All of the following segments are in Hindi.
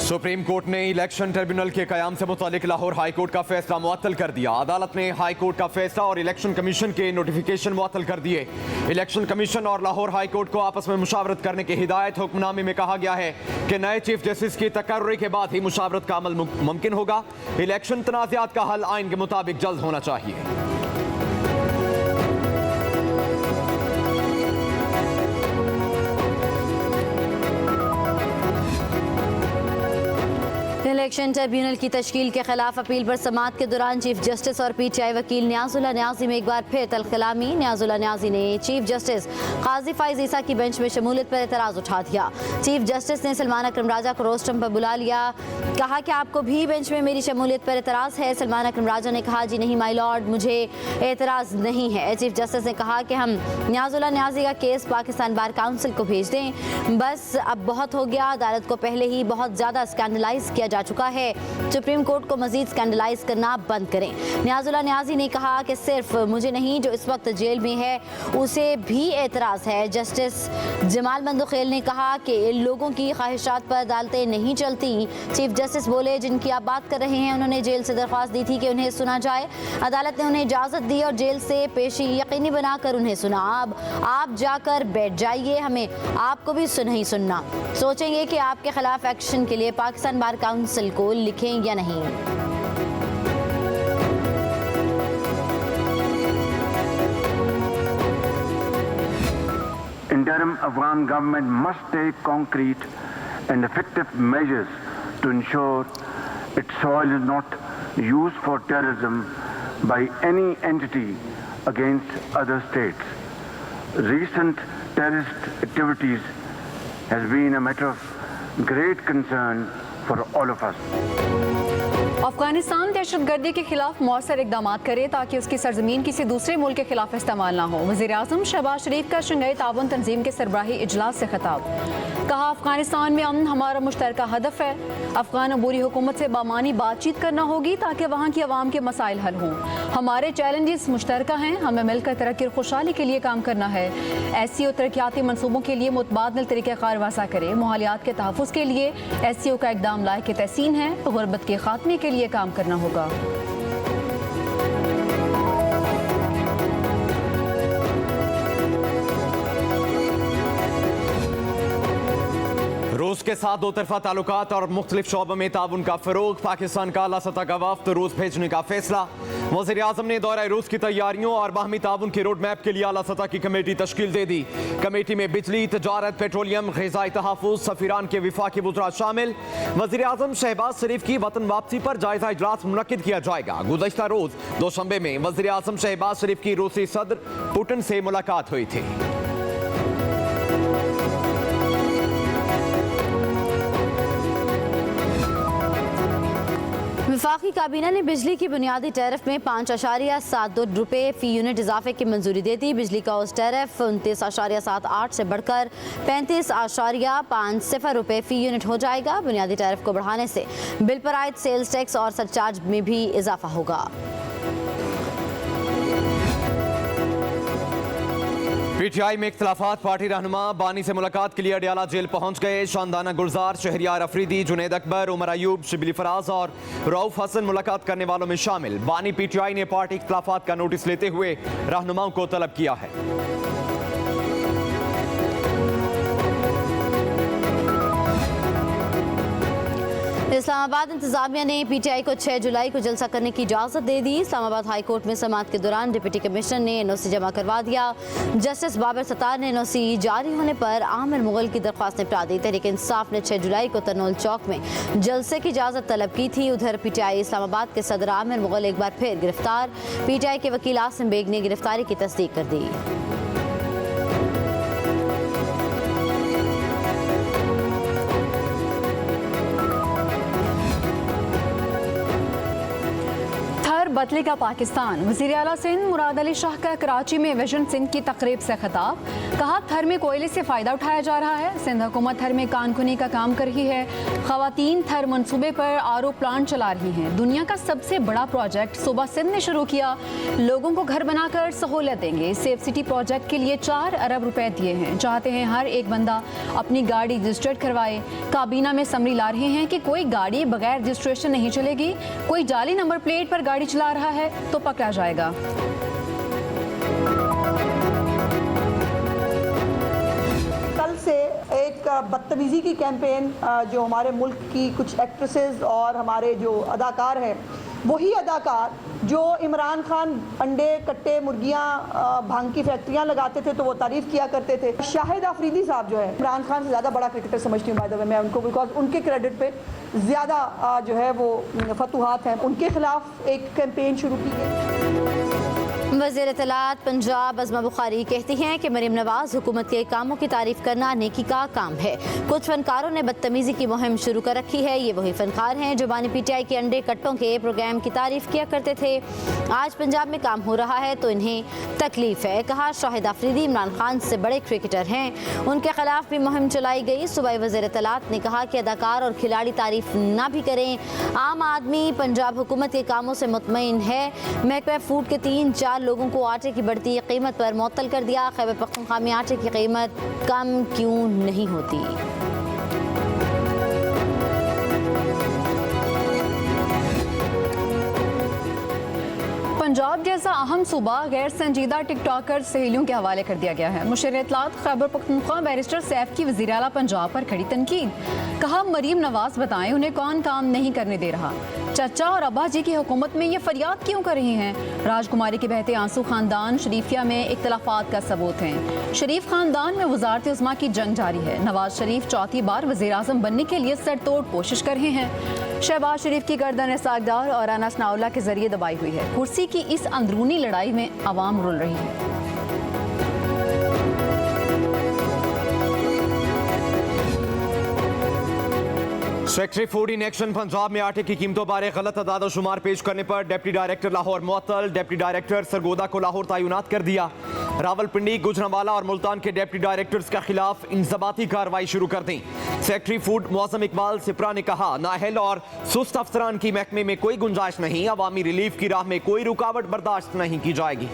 सुप्रीम कोर्ट ने इलेक्शन ट्रिब्यूनल के कयाम से मुतालिक लाहौर हाई कोर्ट का फैसला मुअत्तल कर दिया। अदालत ने हाई कोर्ट का फैसला और इलेक्शन कमीशन के नोटिफिकेशन मुअत्तल कर दिए। इलेक्शन कमीशन और लाहौर हाई कोर्ट को आपस में मुशावरत करने की हिदायत हुक्मनामे में कहा गया है कि नए चीफ जस्टिस की तकर्री के बाद ही मुशावरत का अमल मुमकिन होगा। इलेक्शन तनाज़ात का हल आइन के मुताबिक जल्द होना चाहिए। इलेक्शन ट्रिब्यूनल की तश्कील के खिलाफ अपील पर समाअत के दौरान चीफ जस्टिस और पीटीआई वकील न्याजुल्लाह न्याजी में एक बार फिर तलखलामी। न्याजुल्लाह न्याजी ने चीफ जस्टिस काजी फाइज ईसा की बेंच में शमूलियत पर एतराज़ उठा दिया। चीफ जस्टिस ने सलमान अकरम राजा को रोस्टम पर बुला लिया, कहा कि आपको भी बेंच में मेरी शमूलियत पर एतराज़ है। सलमान अकरम राजा ने कहा जी नहीं माई लॉर्ड, मुझे एतराज़ नहीं है। चीफ जस्टिस ने कहा कि हम न्याजुल्लाह न्याजी का केस पाकिस्तान बार काउंसिल को भेज दें, बस अब बहुत हो गया। अदालत को पहले ही बहुत ज़्यादा स्कैंडलाइज किया जा चुका है, सुप्रीम कोर्ट को मजीद स्कैंडलाइज करना बंद करें। न्याजुल्लाह न्याजी ने कहा कि सिर्फ मुझे नहीं, जो इस वक्त जेल में है उसे भी एतराज़ है। जस्टिस जमाल मंदोखेल ने कहा कि लोगों की ख्वाहिशात पर अदालतें नहीं चलती। चीफ जस्टिस बोले जिनकी आप बात कर रहे हैं उन्होंने जेल से दरख्वास्त दी थी कि उन्हें सुना जाए। अदालत ने उन्हें इजाज़त दी और जेल से पेशी यकीनी बनाकर उन्हें सुना। अब आप जाकर बैठ जाइए, हमें आपको भी नहीं सुनना। सोचेंगे कि आपके खिलाफ एक्शन के लिए पाकिस्तान बार काउंसिल को लिखें या नहीं। Interim Afghan government must take concrete and effective measures to ensure its soil is not used for terrorism by any entity against other states. Recent terrorist activities has been a matter of great concern for all of us. Afghanistan दहशतगर्दी के खिलाफ मौसर इकदाम करे ताकि उसकी सरजमीन किसी दूसरे मुल्क के खिलाफ इस्तेमाल ना हो। वज़ीर-ए-आज़म शहबाज शरीफ का शंघाई ताउन तंजीम के सरबराही इजलास से खिताब, कहा अफगानिस्तान में अमन हमारा मुश्तरका हदफ है। अफगान अबूरी हुकूमत से बामानी बातचीत करना होगी ताकि वहाँ की आवाम के मसाइल हल हों। हमारे चैलेंजेस मुश्तरका हैं, हमें मिलकर तरक्की और खुशहाली के लिए काम करना है। ऐसी और तरक्याती मनसूबों के लिए मुतबादल तरीक़ाकार वसा करें। माहौलियात के तहफ़्फ़ुज़ के लिए SCO का इक़दाम लायक तहसीन है। गुरबत के खात्मे के लिए काम करना होगा। रूस के साथ दो तरफा ताल्लुकात और मुख्तलिफ शोबों में ताउन का फरोग। पाकिस्तान का आला सतह का वफ्द रूस भेजने का फैसला। वज़ीर आज़म ने दौरा रूस की तैयारियों और बाहमी ताउन के रोड मैप के लिए आला सतह की कमेटी तश्कील दे दी। कमेटी में बिजली, तजारत, पेट्रोलियम, ग़िज़ाई तहफ़्फ़ुज़, सफ़ीरान के वफ़ाक़ी वज़रा शामिल। वज़ीर आज़म शहबाज शरीफ की वतन वापसी पर जायज़ा इजलास मुनक़्क़िद किया जाएगा। गुज़श्ता रोज़ दोशंबे में वज़ीर आज़म शहबाज शरीफ की रूसी सदर पुतिन से मुलाकात हुई थी। वफाकी काबीना ने बिजली की बुनियादी टैरिफ में 5.72 रुपये फ़ी यूनिट इजाफे की मंजूरी दे दी। बिजली का उस टैरिफ 29.78 से बढ़कर 35.50 रुपये फ़ी यूनिट हो जाएगा। बुनियादी टैरिफ को बढ़ाने से बिल पर आयद सेल्स टैक्स और सरचार्ज में भी इजाफा होगा। PTI में इख्तलाफात। पार्टी रहनुमा बानी से मुलाकात के लिए अडियाला जेल पहुंच गए। शानदाना गुलजार, शहरियार अफरीदी, जुनैद अकबर, उमर अयूब, शिबली फराज और रऊफ हसन मुलाकात करने वालों में शामिल। बानी PTI ने पार्टी इख्तलाफात का नोटिस लेते हुए रहनुमाओं को तलब किया है। इस्लामाबाद इंतजामिया ने PTI को 6 जुलाई को जलसा करने की इजाज़त दे दी। इस्लामाबाद हाई कोर्ट में समाअत के दौरान डिप्टी कमिश्नर ने NOC जमा करवा दिया। जस्टिस बाबर सत्तार ने NOC जारी होने पर आमिर मुगल की दरख्वास्त निपटा दी। तहरीक इंसाफ ने 6 जुलाई को तरनोल चौक में जलसे की इजाज़त तलब की थी। उधर PTI इस्लामाबाद के सदर आमिर मुगल एक बार फिर गिरफ्तार। PTI के वकील आसिम बेग ने गिरफ्तारी की तस्दीक कर दी। बदलेगा पाकिस्तान। वज़ीर आला सिंध मुराद अली शाह का कराची में विजन सिंध की तकरीब से खिताब, कहा थर में कोयले से फ़ायदा उठाया जा रहा है। सिंध हुकूमत थर में कानकुनी का काम कर रही है। ख़वातीन थर मनसूबे पर आरओ प्लांट चला रही हैं। दुनिया का सबसे बड़ा प्रोजेक्ट सूबा सिंध ने शुरू किया। लोगों को घर बनाकर सहूलियत देंगे। सेफ सिटी प्रोजेक्ट के लिए 4 अरब रुपए दिए हैं। चाहते हैं हर एक बंदा अपनी गाड़ी रजिस्टर्ड करवाए। काबीना में समरी ला रहे हैं कि कोई गाड़ी बगैर रजिस्ट्रेशन नहीं चलेगी। कोई जाली नंबर प्लेट पर गाड़ी चला रहा है तो पकड़ा जाएगा। से एक बदतमीज़ी की कैंपेन जो हमारे मुल्क की कुछ एक्ट्रेसेस और हमारे जो अदाकार हैं, वही अदाकार जो इमरान खान अंडे कट्टे मुर्गियां भांग की फैक्ट्रियां लगाते थे तो वो तारीफ किया करते थे। शाहिद आफरीदी साहब जो है इमरान खान से ज़्यादा बड़ा क्रिकेटर समझती हूँ बाय द वे मैं उनको, बिकॉज उनके क्रेडिट पे ज़्यादा जो है वो फतूहात हैं। उनके खिलाफ एक कैंपेन शुरू की गई। वज़ीर इत्तलात पंजाब अज़मा बुखारी कहती हैं कि मरीम नवाज हुकूमत के कामों की तारीफ करना नेकी का काम है। कुछ फनकारों ने बदतमीज़ी की मुहिम शुरू कर रखी है। ये वही फनकार हैं जो बानी पीटीआई के अंडे कट्टों के प्रोग्राम की तारीफ किया करते थे। आज पंजाब में काम हो रहा है तो इन्हें तकलीफ है। कहा शाहिद आफरीदी इमरान खान से बड़े क्रिकेटर हैं। उनके खिलाफ भी मुहिम चलाई गई। सूबाई वज़ीर इत्तलात ने कहा कि अदाकार और खिलाड़ी तारीफ ना भी करें, आम आदमी पंजाब हुकूमत के कामों से मुतमईन है। महकमा फूड के 3-4 लोगों को आटे की बढ़ती कीमत पर मुअत्तल कर दिया। खैबर पख्तूनख्वा में आटे की कीमत कम क्यों नहीं होती? पंजाब जैसा अहम सूबा गैर संजीदा टिकटॉकर सहेलियों के हवाले कर दिया गया है। मुशीर इत्तलात खैबर पख्तूनख्वा बैरिस्टर सैफ की वज़ीर आला पंजाब पर खड़ी तनकीद। कहा मरीम नवाज बताएं उन्हें कौन काम नहीं करने दे रहा। चचा और अब्बा जी की हुकूमत में ये फरियाद क्यों कर रही हैं? राजकुमारी के बहते आंसू खानदान शरीफिया में इख्तलाफात का सबूत हैं। शरीफ खानदान में वज़ारत उज़्मा की जंग जारी है। नवाज शरीफ चौथी बार वज़ीर आज़म बनने के लिए सरतोड़ कोशिश कर रहे हैं। शहबाज शरीफ की गर्दन इसाकदार और राना सनाउल्लाह के जरिए दबाई हुई है। कुर्सी की इस अंदरूनी लड़ाई में आवाम रुल रही है। Secretary food in action Punjab में आटे की कीमतों बारे गलत अदाद शुमार पेश करने पर डिप्टी डायरेक्टर लाहौर मुअत्तल। डिप्टी डायरेक्टर सरगोदा को लाहौर तैनात कर दिया। रावलपिंडी, गुजरांवाला और मुल्तान के डिप्टी डायरेक्टर्स के खिलाफ इंजबाती कार्रवाई शुरू कर दी। सेक्रेटरी फूड मौसम इकबाल सिप्रा ने कहा नाअहल और सुस्त अफसरान की महकमे में कोई गुंजाइश नहीं। अवामी रिलीफ की राह में कोई रुकावट बर्दाश्त नहीं की जाएगी।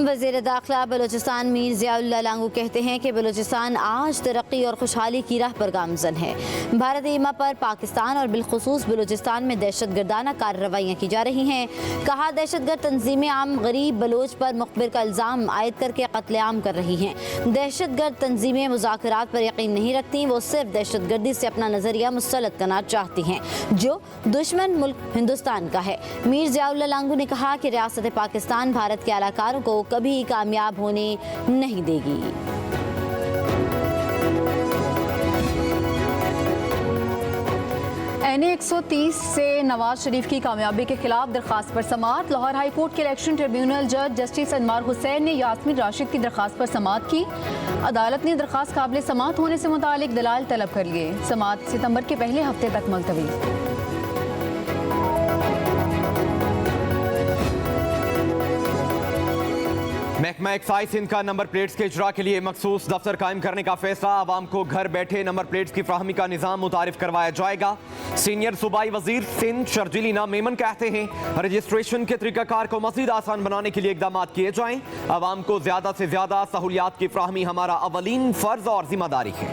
वज़ीर दाखिला बलूचिस्तान मीर ज़ियाउल्लाह लांगू कहते हैं कि बलूचिस्तान आज तरक्की और खुशहाली की राह पर गामज़न है। भारत ईमा पर पाकिस्तान और बिलखुसूस बलूचिस्तान में दहशतगर्दाना कार्रवाइयाँ की जा रही हैं। कहा दहशतगर्द तंजीमें आम गरीब बलोच पर मुखबिर का इल्ज़ाम आयद करके कत्लेआम कर रही हैं। दहशतगर्द तंजीमें मुज़ाकरात पर यकीन नहीं रखती, वो सिर्फ दहशतगर्दी से अपना नज़रिया मुसल्लत करना चाहती हैं जो दुश्मन मुल्क हिंदुस्तान का है। मीर ज़ियाउल्लाह लांगू ने कहा कि रियासत पाकिस्तान भारत के अलाकारों को कभी कामयाब होने नहीं देगी। NA 130 से नवाज शरीफ की कामयाबी के खिलाफ दरखास्त पर समाअत। लाहौर हाई कोर्ट के इलेक्शन ट्रिब्यूनल जज जस्टिस अनवार हुसैन ने यास्मीन राशिद की दरखास्त पर समाअत की। अदालत ने दरखास्त काबिल समाअत होने से मुतालिक दलाल तलब कर लिए। समाअत सितंबर के पहले हफ्ते तक मुलतवी। महकमा एक्साइज सिंध का नंबर प्लेट्स के इजरा के लिए मखसूस दफ्तर कायम करने का फैसला। आवाम को घर बैठे नंबर प्लेट्स की फ्राहमी का निज़ाम मुतारिफ करवाया जाएगा। सीनियर सूबाई वजीर सिंध शर्जीली ना मेमन कहते हैं रजिस्ट्रेशन के तरीकाकार को मज़ीद आसान बनाने के लिए इकदाम किए जाएं। आवाम को ज़्यादा से ज़्यादा सहूलियात की फ्राहमी हमारा अवलीन फ़र्ज और जिम्मेदारी है।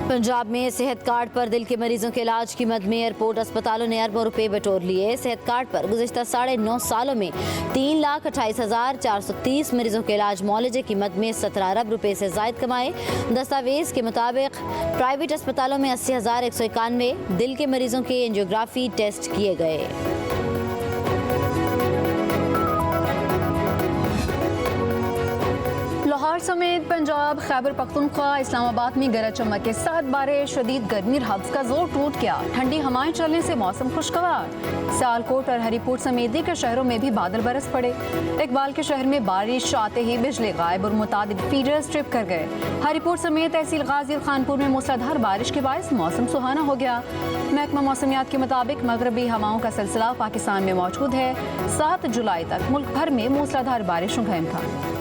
पंजाब में सेहत कार्ड पर दिल के मरीजों के इलाज की मद में एयरपोर्ट अस्पतालों ने अरबों रुपए बटोर लिए। सेहत कार्ड पर गुज़िश्ता 9.5 सालों में 3,28,430 मरीजों के इलाज मुआलजे की मद में 17 अरब रुपए से ज़ायद कमाए। दस्तावेज़ के मुताबिक प्राइवेट अस्पतालों में 80,191 दिल के मरीजों के एंजियोग्राफी टेस्ट किए गए। लाहौर समेत पंजाब, खैबर पख्तूनख्वा, इस्लामाबाद में गरज चमक के साथ बारिश, शदीद गर्मी और हब्स का जोर टूट गया। ठंडी हवाएं चलने से मौसम खुशगवार। सियालकोट और हरिपुर समेत दीगर शहरों में भी बादल बरस पड़े। इकबाल के शहर में बारिश आते ही बिजली गायब और मुतादिद फीडर्स ट्रिप कर गए। हरिपुर समेत तहसील गाजी और खानपुर में मूसलाधार बारिश के बायस मौसम सुहाना हो गया। महकमा मौसमियात के मुताबिक मगरबी हवाओं का सिलसिला पाकिस्तान में मौजूद है। 7 जुलाई तक मुल्क भर में मूसलाधार बारिशों का इम्कान।